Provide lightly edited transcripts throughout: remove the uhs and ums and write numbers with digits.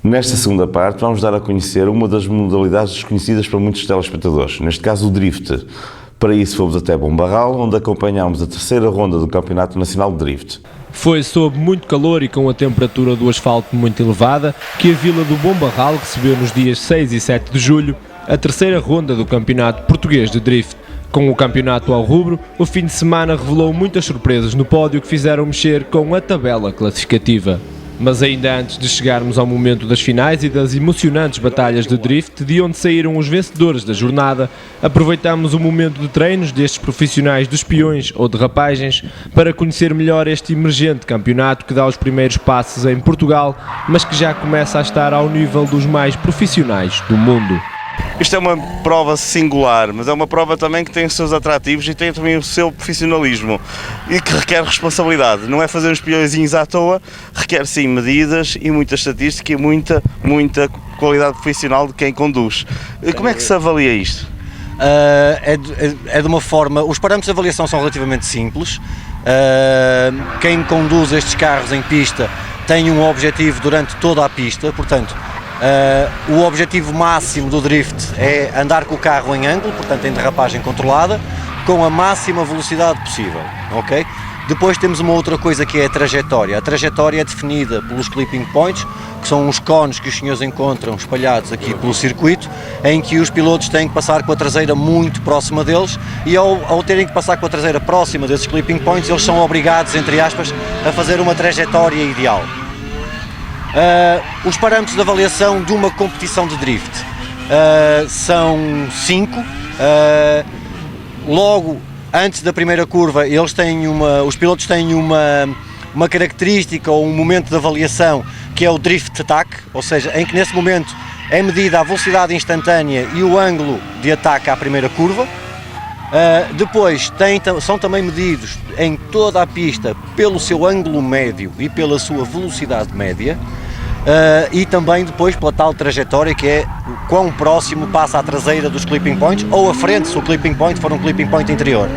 Nesta segunda parte vamos dar a conhecer uma das modalidades desconhecidas para muitos telespectadores, neste caso o drift. Para isso fomos até Bombarral, onde acompanhámos a terceira ronda do Campeonato Nacional de Drift. Foi sob muito calor e com a temperatura do asfalto muito elevada que a vila do Bombarral recebeu nos dias 6 e 7 de julho a terceira ronda do Campeonato Português de Drift. Com o campeonato ao rubro, o fim de semana revelou muitas surpresas no pódio que fizeram mexer com a tabela classificativa. Mas ainda antes de chegarmos ao momento das finais e das emocionantes batalhas de drift, de onde saíram os vencedores da jornada, aproveitamos o momento de treinos destes profissionais dos peões ou derrapagens para conhecer melhor este emergente campeonato que dá os primeiros passos em Portugal, mas que já começa a estar ao nível dos mais profissionais do mundo. Isto é uma prova singular, mas é uma prova também que tem os seus atrativos e tem também o seu profissionalismo e que requer responsabilidade. Não é fazer uns peõezinhos à toa, requer sim medidas e muita estatística e muita qualidade profissional de quem conduz. Como é que se avalia isto? É de uma forma, os parâmetros de avaliação são relativamente simples. Quem conduz estes carros em pista tem um objetivo durante toda a pista, portanto, o objetivo máximo do drift é andar com o carro em ângulo, portanto em derrapagem controlada, com a máxima velocidade possível, ok? Depois temos uma outra coisa que é a trajetória. A trajetória é definida pelos clipping points, que são uns cones que os senhores encontram espalhados aqui pelo circuito, em que os pilotos têm que passar com a traseira muito próxima deles e ao terem que passar com a traseira próxima desses clipping points, eles são obrigados, entre aspas, a fazer uma trajetória ideal. Os parâmetros de avaliação de uma competição de drift são 5. Logo antes da primeira curva, os pilotos têm uma característica ou um momento de avaliação que é o drift attack, ou seja, em que nesse momento é medida a velocidade instantânea e o ângulo de ataque à primeira curva. Depois são também medidos em toda a pista pelo seu ângulo médio e pela sua velocidade média, e também depois pela tal trajetória que é quão próximo passa a traseira dos clipping points ou a frente se o clipping point for um clipping point interior.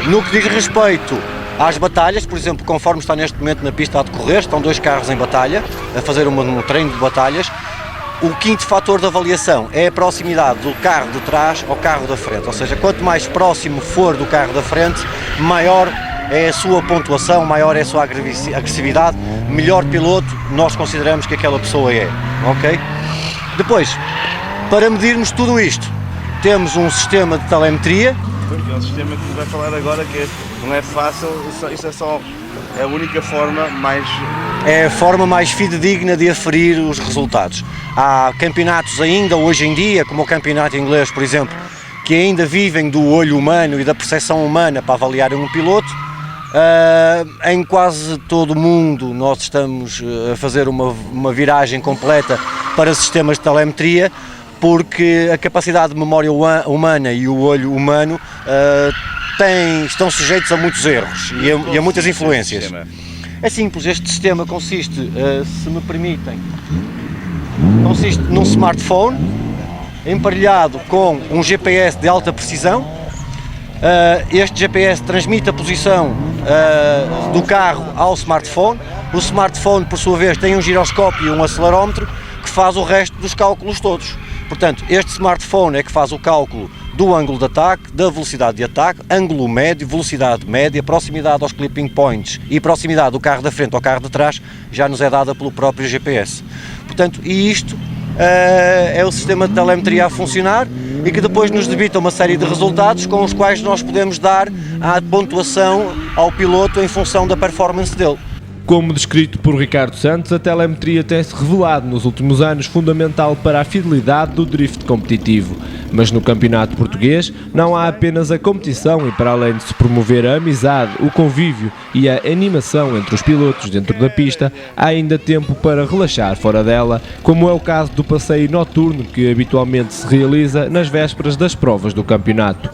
No que diz respeito às batalhas, por exemplo, conforme está neste momento na pista a decorrer, estão 2 carros em batalha, a fazer um treino de batalhas. O quinto fator de avaliação é a proximidade do carro de trás ao carro da frente, ou seja, quanto mais próximo for do carro da frente, maior é a sua pontuação, maior é a sua agressividade, melhor piloto nós consideramos que aquela pessoa é, ok? Depois, para medirmos tudo isto, temos um sistema de telemetria. É um sistema que vai falar agora que não é fácil, isto é a única forma mais... É a forma mais fidedigna de aferir os resultados. Há campeonatos ainda hoje em dia, como o campeonato inglês, por exemplo, que ainda vivem do olho humano e da percepção humana para avaliar um piloto. Em quase todo o mundo nós estamos a fazer uma viragem completa para sistemas de telemetria, porque a capacidade de memória humana e o olho humano estão sujeitos a muitos erros e a muitas influências. É simples, este sistema consiste, se me permitem, num smartphone emparelhado com um GPS de alta precisão. Este GPS transmite a posição do carro ao smartphone. O smartphone, por sua vez, tem um giroscópio e um acelerómetro que faz o resto dos cálculos todos. Portanto, este smartphone é que faz o cálculo do ângulo de ataque, da velocidade de ataque, ângulo médio, velocidade média, proximidade aos clipping points e proximidade do carro da frente ao carro de trás já nos é dada pelo próprio GPS. Portanto, e isto é o sistema de telemetria a funcionar e que depois nos debita uma série de resultados com os quais nós podemos dar a pontuação ao piloto em função da performance dele. Como descrito por Ricardo Santos, a telemetria tem-se revelado nos últimos anos fundamental para a fidelidade do drift competitivo. Mas no campeonato português não há apenas a competição e, para além de se promover a amizade, o convívio e a animação entre os pilotos dentro da pista, há ainda tempo para relaxar fora dela, como é o caso do passeio noturno que habitualmente se realiza nas vésperas das provas do campeonato.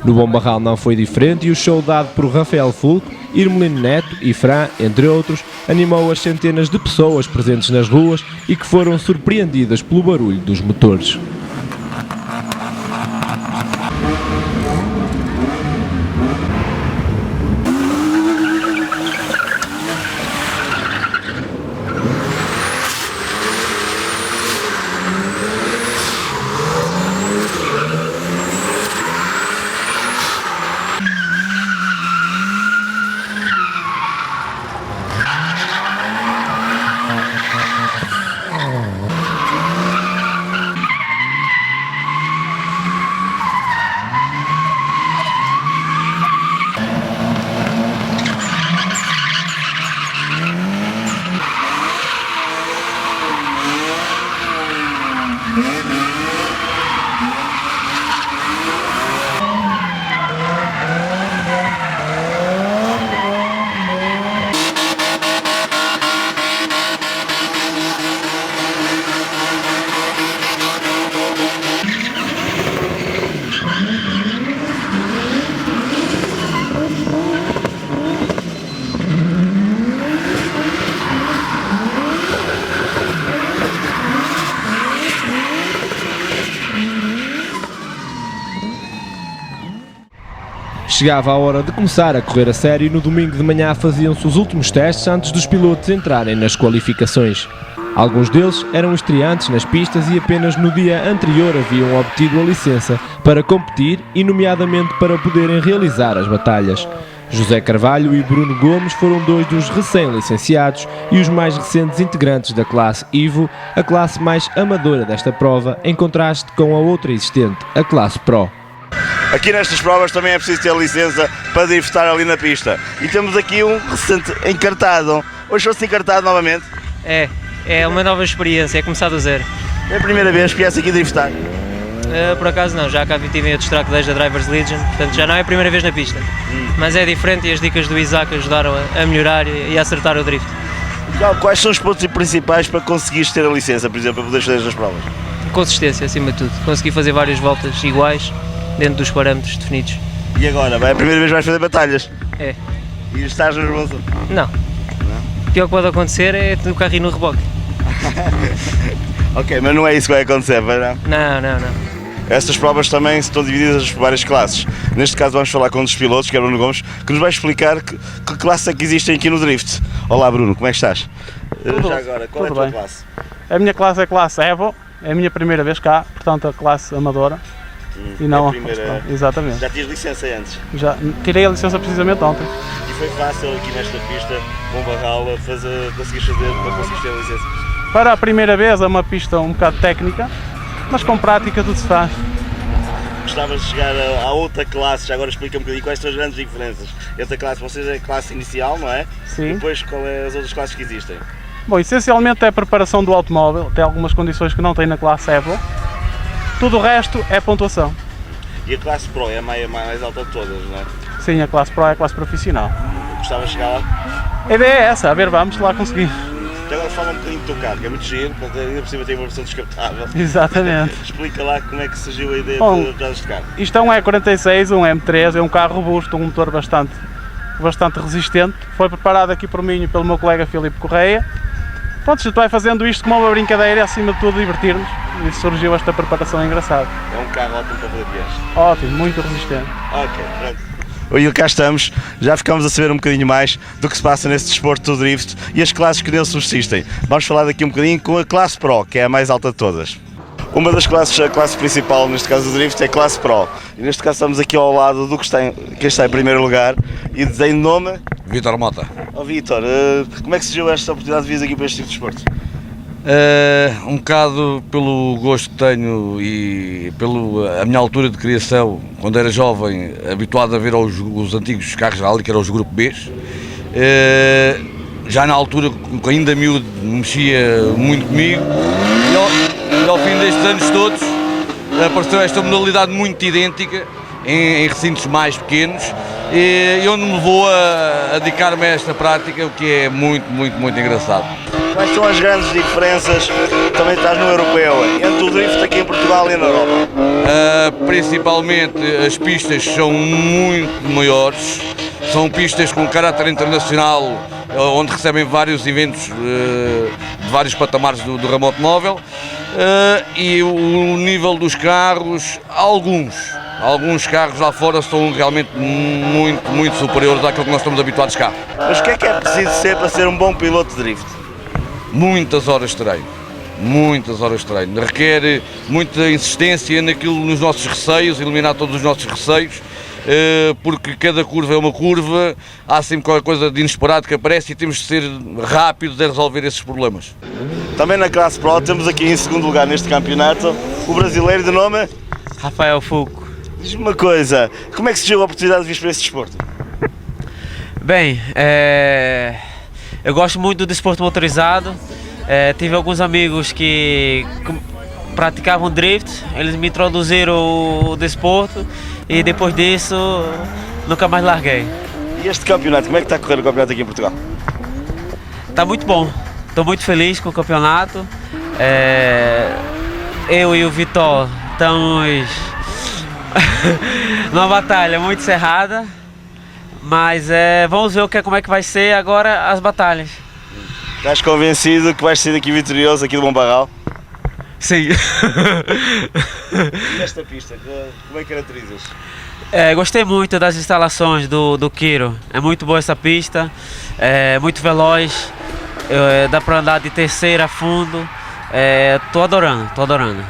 No Bombarral não foi diferente e o show dado por Rafael Fulco, Irmelino Neto e Fran, entre outros, animou as centenas de pessoas presentes nas ruas e que foram surpreendidas pelo barulho dos motores. Chegava a hora de começar a correr a sério e no domingo de manhã faziam-se os últimos testes antes dos pilotos entrarem nas qualificações. Alguns deles eram estreantes nas pistas e apenas no dia anterior haviam obtido a licença para competir e nomeadamente para poderem realizar as batalhas. José Carvalho e Bruno Gomes foram dois dos recém-licenciados e os mais recentes integrantes da classe Evo, a classe mais amadora desta prova, em contraste com a outra existente, a classe Pro. Aqui nestas provas também é preciso ter licença para driftar ali na pista. E temos aqui um recente encartado. Hoje fosse encartado novamente? É uma nova experiência, é começar do zero. É a primeira vez que viesse aqui driftar? Por acaso não, já cá tive em outros track days da Drivers Legion, portanto já não é a primeira vez na pista. Mas é diferente e as dicas do Isaac ajudaram a melhorar e a acertar o drift. Quais são os pontos principais para conseguires ter a licença, por exemplo, para poderes fazer as provas? Consistência, acima de tudo. Consegui fazer várias voltas iguais, dentro dos parâmetros definidos. E agora? É a primeira vez que vais fazer batalhas? É. E estás nervoso? Não. O pior que pode acontecer é o carro ir no reboque. Ok, mas não é isso que vai acontecer, vai não? Não. Estas provas também estão divididas por várias classes. Neste caso vamos falar com um dos pilotos, que é Bruno Gomes, que nos vai explicar que classes é que existem aqui no Drift. Olá Bruno, como é que estás? Já agora, qual é a tua classe? A minha classe é a classe Evo, é a minha primeira vez cá, portanto a classe amadora. E não a primeira... Exatamente. Já tinhas licença antes? Já tirei a licença precisamente ontem. E foi fácil aqui nesta pista, com Barral, conseguires fazer para conseguires ter a licença? Para a primeira vez é uma pista um bocado técnica, mas com prática tudo se faz. Gostavas de chegar à outra classe, já agora explica um bocadinho quais são as grandes diferenças entre a classe, vocês é a classe inicial, não é? Sim. E depois qual é as outras classes que existem? Bom, essencialmente é a preparação do automóvel, tem algumas condições que não tem na classe Evo. Tudo o resto é pontuação. E a classe Pro é a mais alta de todas, não é? Sim, a classe Pro é a classe profissional. Gostavas de chegar lá? A ideia é essa, a ver, vamos lá conseguir. Agora fala um bocadinho do teu carro, que é muito giro, ainda por cima tem uma versão descapotável. Exatamente. Explica lá como é que surgiu a ideia Bom, de usar este carro. Isto é um E46, um M3, é um carro robusto, um motor bastante resistente. Foi preparado aqui por mim e pelo meu colega Filipe Correia. Pronto, a gente vai fazendo isto como uma brincadeira e acima de tudo divertir-nos. E surgiu esta preparação engraçada. É um carro ótimo para fazer viagens. Ótimo, muito resistente. Ok, pronto. E cá estamos, já ficamos a saber um bocadinho mais do que se passa nesse desporto do drift e as classes que nele subsistem. Vamos falar daqui um bocadinho com a classe Pro, que é a mais alta de todas. Uma das classes, a classe principal, neste caso do drift, é a classe Pro. E neste caso estamos aqui ao lado do quem está em primeiro lugar e tem nome... Vitor Mota. Oh Vitor, como é que surgiu esta oportunidade de vir aqui para este tipo de desporto? Um bocado pelo gosto que tenho e pela minha altura de criação, quando era jovem, habituado a ver os antigos carros rally, que eram os Grupo B. Já na altura, ainda miúdo, mexia muito comigo e ao fim destes anos todos apareceu esta modalidade muito idêntica em recintos mais pequenos e onde me levou a dedicar-me a esta prática, o que é muito engraçado. Quais são as grandes diferenças, também estás no europeu, entre o drift aqui em Portugal e na Europa? Principalmente as pistas são muito maiores, são pistas com caráter internacional, onde recebem vários eventos de vários patamares do ramo automóvel, e o nível dos carros, alguns carros lá fora são realmente muito superiores àquilo que nós estamos habituados cá. Mas o que é preciso ser para ser um bom piloto de drift? Muitas horas de treino, requer muita insistência nos nossos receios, eliminar todos os nossos receios, porque cada curva é uma curva, há sempre qualquer coisa de inesperado que aparece e temos de ser rápidos a resolver esses problemas. Também na classe Pro temos aqui em segundo lugar neste campeonato o brasileiro de nome? Rafael Fulco. Diz-me uma coisa, como é que surgiu a oportunidade de vir para este desporto? Bem, eu gosto muito do desporto motorizado, tive alguns amigos que praticavam drift, eles me introduziram o desporto e depois disso nunca mais larguei. E este campeonato, como é que está a correr o campeonato aqui em Portugal? Está muito bom, estou muito feliz com o campeonato, eu e o Vitor estamos numa batalha muito cerrada. Mas vamos ver como é que vai ser agora as batalhas. Estás convencido que vais sair daqui vitorioso aqui do Bom Barral? Sim. Nesta pista, como é que caracterizas? Gostei muito das instalações do Quiro. É muito boa essa pista, é muito veloz, dá para andar de terceira a fundo. Tô adorando, tô adorando.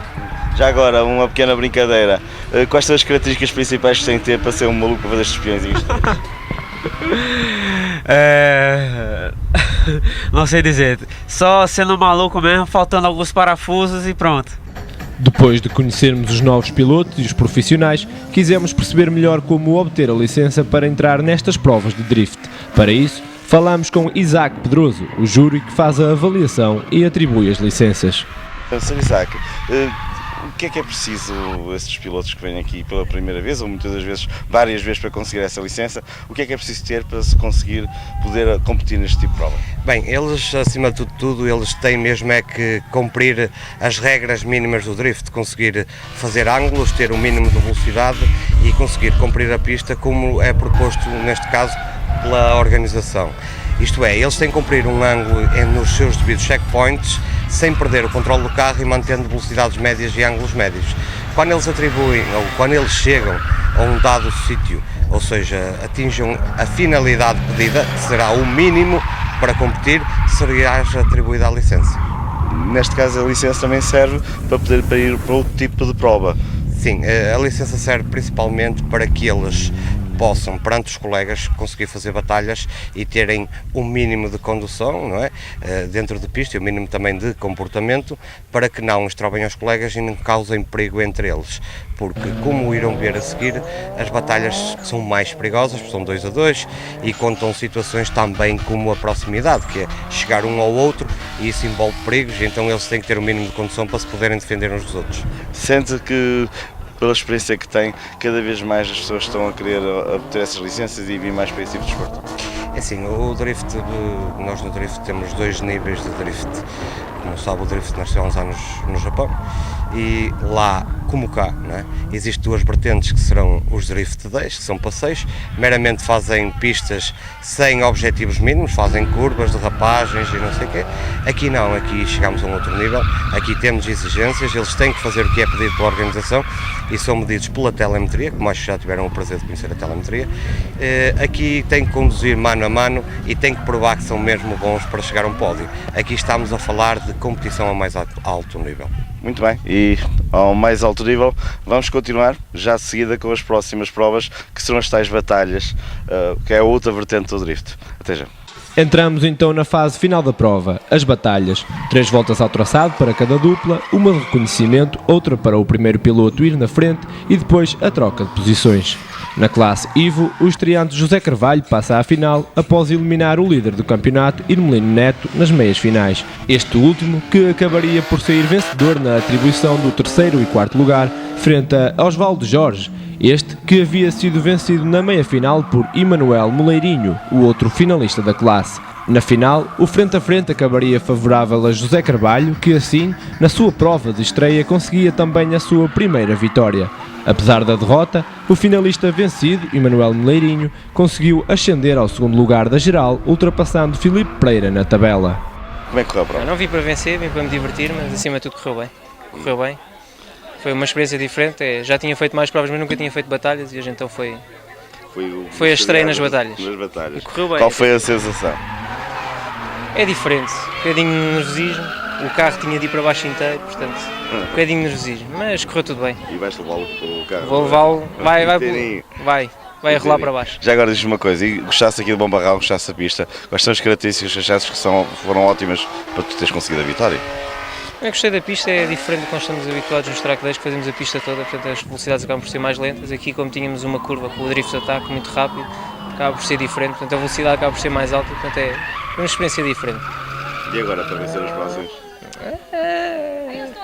Já agora, uma pequena brincadeira. Quais são as características principais que tem que ter para ser um maluco para fazer estes peõezinhos? Não sei dizer, só sendo maluco mesmo, faltando alguns parafusos e pronto. Depois de conhecermos os novos pilotos e os profissionais, quisemos perceber melhor como obter a licença para entrar nestas provas de drift. Para isso, falamos com Isaac Pedroso, o júri que faz a avaliação e atribui as licenças. Sr. Isaac, o que é preciso esses pilotos que vêm aqui pela primeira vez, ou muitas das vezes, várias vezes para conseguir essa licença, o que é preciso ter para se conseguir poder competir neste tipo de prova? Bem, eles, acima de tudo, eles têm mesmo é que cumprir as regras mínimas do drift, conseguir fazer ângulos, ter o mínimo de velocidade e conseguir cumprir a pista como é proposto, neste caso, pela organização. Isto é, eles têm que cumprir um ângulo nos seus devidos checkpoints, sem perder o controle do carro e mantendo velocidades médias e ângulos médios. Quando eles atribuem, ou quando eles chegam a um dado sítio, ou seja, atingem a finalidade pedida, que será o mínimo para competir, será atribuída a licença. Neste caso, a licença também serve para poder ir para outro tipo de prova? Sim, a licença serve principalmente para que eles possam, perante os colegas, conseguir fazer batalhas e terem o mínimo de condução, não é? Dentro de pista e o mínimo também de comportamento, para que não estrobem aos colegas e não causem perigo entre eles, porque, como irão ver a seguir, as batalhas são mais perigosas, são 2 a 2 e contam situações também como a proximidade, que é chegar um ao outro e isso envolve perigos, então eles têm que ter o mínimo de condução para se poderem defender uns dos outros. Sente que, pela experiência que tem, cada vez mais as pessoas estão a querer obter essas licenças e vir mais para esse tipo de desporto? É assim, o drift, nós no drift temos 2 níveis de drift. Como sabe, o drift nasceu há uns anos no Japão e lá, como cá, não é? Existem 2 vertentes que serão os drift days, que são passeios, meramente fazem pistas sem objetivos mínimos, fazem curvas, derrapagens e não sei o quê. Aqui não, aqui chegamos a um outro nível, aqui temos exigências, eles têm que fazer o que é pedido pela organização e são medidos pela telemetria, como acho que já tiveram o prazer de conhecer a telemetria. Aqui têm que conduzir mano a mano e têm que provar que são mesmo bons para chegar a um pódio. Aqui estamos a falar de competição a mais alto nível. Muito bem, e ao mais alto nível vamos continuar já de seguida com as próximas provas, que serão as tais batalhas, que é a outra vertente do drift. Até já. Entramos então na fase final da prova, as batalhas. 3 voltas ao traçado para cada dupla, uma de reconhecimento, outra para o primeiro piloto ir na frente e depois a troca de posições. Na classe Ivo, o estreante José Carvalho passa à final após eliminar o líder do campeonato, Irmelino Neto, nas meias finais. Este último que acabaria por sair vencedor na atribuição do 3º e 4º lugar frente a Osvaldo Jorge, este que havia sido vencido na meia-final por Emanuel Moleirinho, o outro finalista da classe. Na final, o frente a frente acabaria favorável a José Carvalho, que assim, na sua prova de estreia, conseguia também a sua primeira vitória. Apesar da derrota, o finalista vencido, Emanuel Moleirinho, conseguiu ascender ao 2º lugar da geral, ultrapassando Filipe Pereira na tabela. Como é que correu a prova? Não vim para vencer, vim para me divertir, mas acima de tudo correu bem. Correu bem. Foi uma experiência diferente, já tinha feito mais provas, mas nunca tinha feito batalhas e hoje então foi a estreia nas batalhas. E correu bem. Qual foi a sensação? É diferente, um bocadinho de nervosismo, o carro tinha de ir para baixo inteiro, portanto, um bocadinho de nervosismo, mas correu tudo bem. E vais levá-lo para o carro? Vou levá-lo, vai a rolar para baixo. Já agora diz-me uma coisa, e gostaste aqui do Bom Barral, gostaste da pista, quais são as características que achaste que foram ótimas para tu teres conseguido a vitória? Eu gostei da pista, é diferente do que nós estamos habituados nos track days, que fazemos a pista toda, portanto as velocidades acabam por ser mais lentas. Aqui, como tínhamos uma curva com o drift ataque muito rápido, acaba por ser diferente, portanto a velocidade acaba por ser mais alta, portanto é uma experiência diferente. E agora, para vencer os próximos?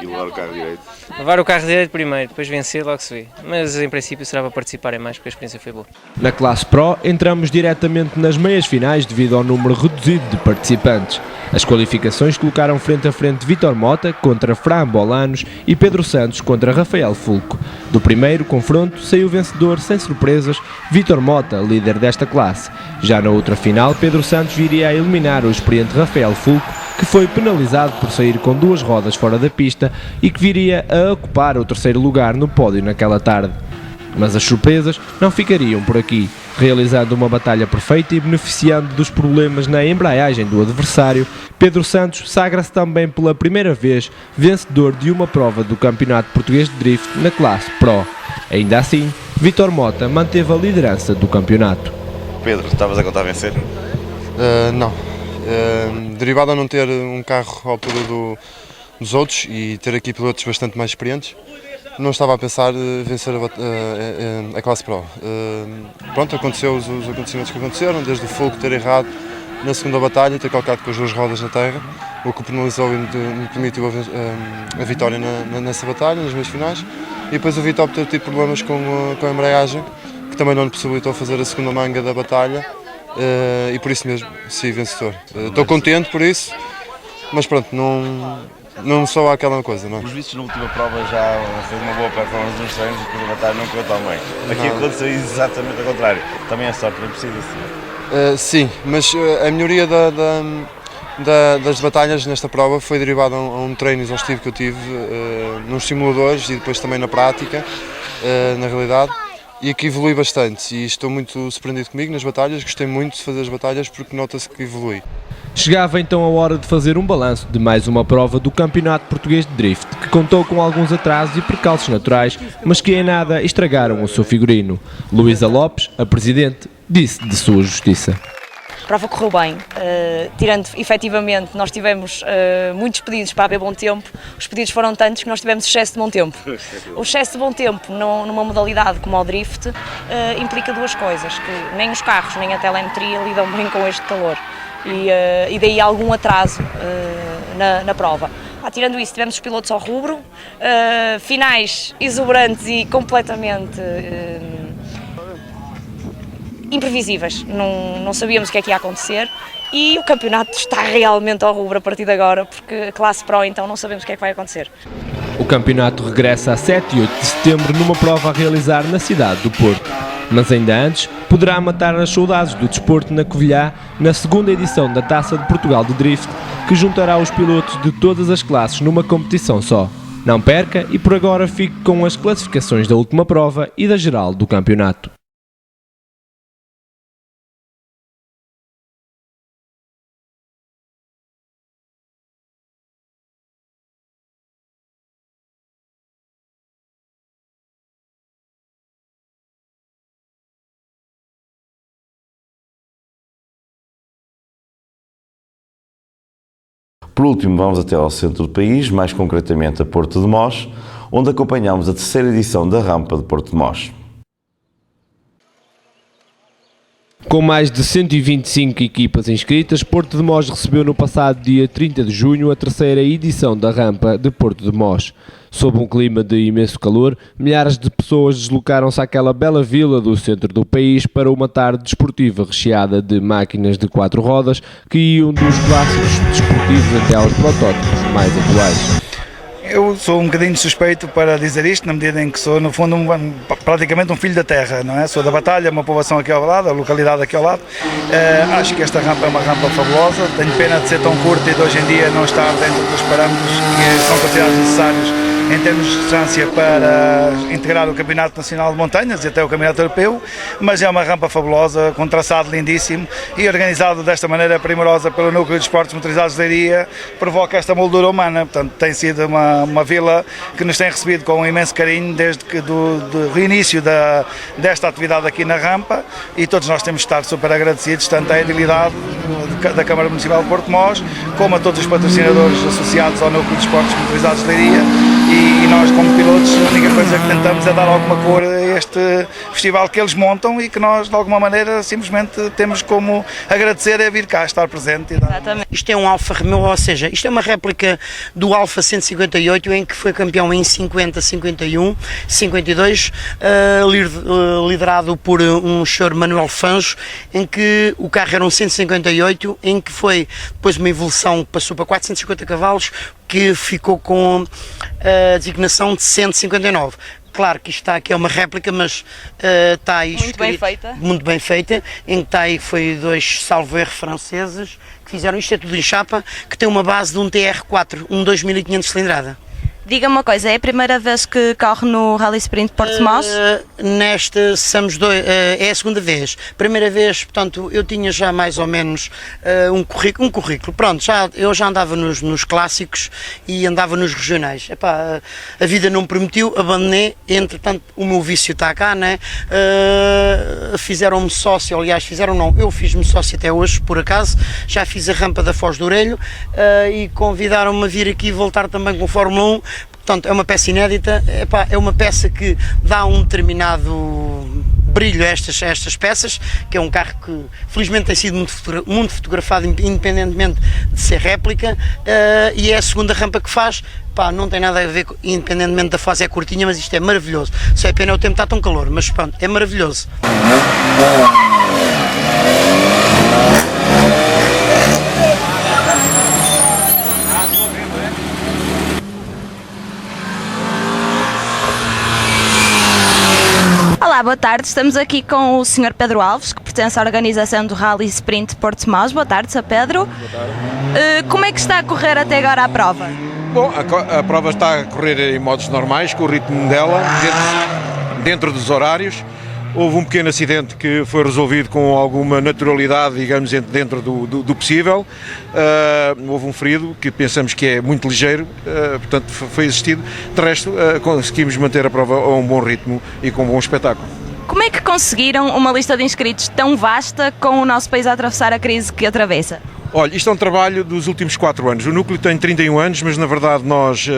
E levar o carro direito? Levar o carro direito primeiro, depois vencer, logo se vê. Mas em princípio será para participarem mais, porque a experiência foi boa. Na classe Pro, entramos diretamente nas meias finais devido ao número reduzido de participantes. As qualificações colocaram frente a frente Vítor Mota contra Fran Bolanos e Pedro Santos contra Rafael Fulco. Do primeiro confronto saiu vencedor sem surpresas Vítor Mota, líder desta classe. Já na outra final, Pedro Santos viria a eliminar o experiente Rafael Fulco, que foi penalizado por sair com 2 rodas fora da pista e que viria a ocupar o 3º lugar no pódio naquela tarde. Mas as surpresas não ficariam por aqui. Realizando uma batalha perfeita e beneficiando dos problemas na embreagem do adversário, Pedro Santos sagra-se também pela primeira vez vencedor de uma prova do Campeonato Português de Drift na classe Pro. Ainda assim, Vítor Mota manteve a liderança do campeonato. Pedro, estavas a contar vencer? Não. Derivado a não ter um carro à altura dos outros e ter aqui pilotos bastante mais experientes, não estava a pensar vencer a classe Pro. Pronto, aconteceu os acontecimentos que aconteceram, desde o fogo ter errado na segunda batalha, ter calcado com as 2 rodas na terra, o que penalizou e me permitiu a vitória nessa batalha, nas meias finais, e depois o Vítor ter tido problemas com a embreagem, que também não lhe possibilitou fazer a segunda manga da batalha, e por isso mesmo, sim, vencedor. Estou contente por isso, mas pronto, não sou aquela coisa, não é? Os vistos na última prova já fez uma boa performance nos treinos e depois a batalha não correu tão bem. Aqui aconteceu exatamente ao contrário. Também a sorte não precisa ser. Sim, mas a melhoria das batalhas nesta prova foi derivada a um treino exaustivo que eu tive nos simuladores e depois também na prática, na realidade, e que evolui bastante. E estou muito surpreendido comigo nas batalhas, gostei muito de fazer as batalhas porque nota-se que evolui. Chegava então a hora de fazer um balanço de mais uma prova do Campeonato Português de Drift, que contou com alguns atrasos e percalços naturais, mas que em nada estragaram o seu figurino. Luísa Lopes, a presidente, disse de sua justiça. A prova correu bem, tirando efetivamente, nós tivemos muitos pedidos para haver bom tempo, os pedidos foram tantos que nós tivemos excesso de bom tempo. O excesso de bom tempo numa modalidade como o drift implica 2 coisas, que nem os carros nem a telemetria lidam bem com este calor. E daí algum atraso na prova. Tirando isso, tivemos os pilotos ao rubro, finais exuberantes e completamente imprevisíveis, não sabíamos o que é que ia acontecer e o campeonato está realmente ao rubro a partir de agora, porque a classe Pro então não sabemos o que é que vai acontecer. O campeonato regressa a 7 e 8 de setembro numa prova a realizar na cidade do Porto. Mas ainda antes, poderá matar as saudades do desporto na Covilhã na 2ª edição da Taça de Portugal de Drift, que juntará os pilotos de todas as classes numa competição só. Não perca e por agora fique com as classificações da última prova e da geral do campeonato. Por último, vamos até ao centro do país, mais concretamente a Porto de Mós, onde acompanhamos a 3ª edição da Rampa de Porto de Mós. Com mais de 125 equipas inscritas, Porto de Mós recebeu no passado dia 30 de junho a 3ª edição da Rampa de Porto de Mós. Sob um clima de imenso calor, milhares de pessoas deslocaram-se àquela bela vila do centro do país para uma tarde desportiva recheada de máquinas de 4 rodas que iam dos clássicos desportivos até aos protótipos mais atuais. Eu sou um bocadinho suspeito para dizer isto, na medida em que sou, no fundo, praticamente um filho da terra, não é? Sou da Batalha, uma povoação aqui ao lado, a localidade aqui ao lado. Acho que esta rampa é uma rampa fabulosa, tenho pena de ser tão curta e de hoje em dia não estar dentro dos parâmetros que são considerados necessários em termos de distância para integrar o Campeonato Nacional de Montanhas e até o Campeonato Europeu, mas é uma rampa fabulosa, com traçado lindíssimo e organizado desta maneira primorosa pelo Núcleo de Esportes Motorizados de Leiria, provoca esta moldura humana. Portanto, tem sido uma vila que nos tem recebido com um imenso carinho desde que do início desta atividade aqui na rampa, e todos nós temos de estar super agradecidos, tanto à edilidade da Câmara Municipal de Porto de Mós, como a todos os patrocinadores associados ao Núcleo de Esportes Motorizados de Leiria, e nós, como pilotos, a única coisa que tentamos é dar alguma cor a este festival que eles montam e que nós, de alguma maneira, simplesmente temos como agradecer a vir cá, estar presente. Exatamente. Isto é um Alfa Romeo, ou seja, isto é uma réplica do Alfa 158, em que foi campeão em 50, 51, 52, liderado por um senhor Manuel Fanjo, em que o carro era um 158, em que foi depois uma evolução, passou para 450 cavalos, que ficou com a designação de 159. Claro que isto está aqui é uma réplica, mas está aí Muito bem feita. muito bem feita, em que está aí foi 2, salvo erro, franceses que fizeram isto, é tudo em chapa, que tem uma base de um TR4, um 2500 cilindrada. Diga-me uma coisa, é a primeira vez que corre no Rally Sprint Portimão? Nesta somos dois, é a segunda vez. Primeira vez, portanto, eu tinha já mais ou menos um currículo. Pronto, eu já andava nos clássicos e andava nos regionais. Epá, a vida não me permitiu, abandonei, entretanto o meu vício está cá, né? Fizeram-me sócio, aliás, eu fiz-me sócio até hoje, por acaso, já fiz a rampa da Foz do Orelho e convidaram-me a vir aqui e voltar também com Fórmula 1. Portanto, é uma peça inédita, é uma peça que dá um determinado brilho a estas peças, que é um carro que felizmente tem sido muito fotografado, independentemente de ser réplica, e é a segunda rampa que faz. Não tem nada a ver, independentemente da fase é curtinha, mas isto é maravilhoso. Só é pena o tempo está tão calor, mas pronto, é maravilhoso. Olá, boa tarde. Estamos aqui com o Sr. Pedro Alves, que pertence à organização do Rally Sprint Portimão. Boa tarde, Sr. Pedro. Boa tarde. Como é que está a correr até agora a prova? Bom, a prova está a correr em modos normais, com o ritmo dela, dentro dos horários. Houve um pequeno acidente que foi resolvido com alguma naturalidade, digamos, dentro do possível. Houve um ferido que pensamos que é muito ligeiro, portanto foi assistido. De resto, conseguimos manter a prova a um bom ritmo e com um bom espetáculo. Como é que conseguiram uma lista de inscritos tão vasta com o nosso país a atravessar a crise que atravessa? Olha, isto é um trabalho dos últimos 4 anos. O núcleo tem 31 anos, mas na verdade nós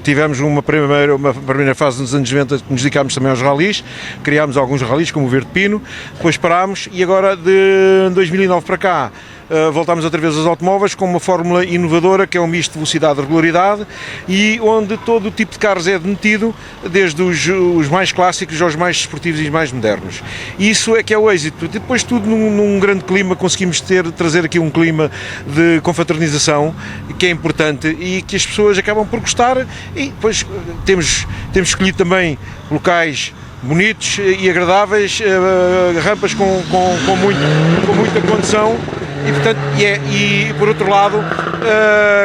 tivemos uma primeira fase nos anos 90 que nos dedicámos também aos ralis, criámos alguns ralis como o Verde Pino, depois parámos e agora de 2009 para cá voltámos outra vez aos automóveis com uma fórmula inovadora que é um misto de velocidade e regularidade e onde todo o tipo de carros é admitido, desde os mais clássicos aos mais desportivos e mais modernos. Isso é que é o êxito. Depois tudo num grande clima, conseguimos trazer aqui um clima de confraternização que é importante e que as pessoas acabam por gostar e depois temos escolhido também locais bonitos e agradáveis, rampas com muita condição. E, portanto, e por outro lado,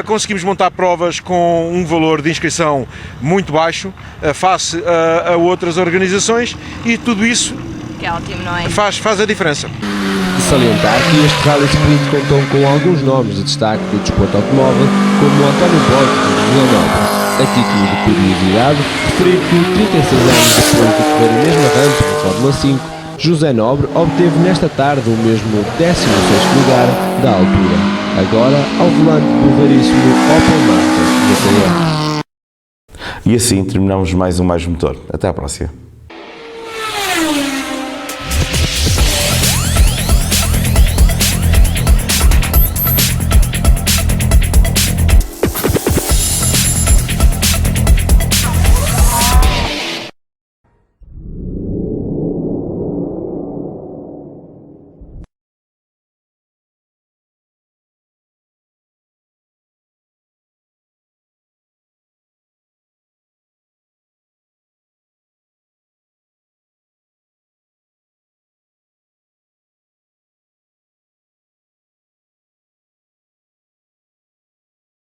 conseguimos montar provas com um valor de inscrição muito baixo, face a outras organizações, e tudo isso que é ótimo, não é? faz a diferença. De salientar que este Rally Sprint contou com alguns nomes de destaque do desporto automóvel, como António Borges de Vila Nova. A título de curiosidade, referir que 36 anos depois de correr a mesma rampa na Fórmula 5, José Nobre obteve nesta tarde o mesmo 16º lugar da altura, agora ao volante do raríssimo Opel Masters GTR. E assim terminamos mais um Mais Motor. Até à próxima.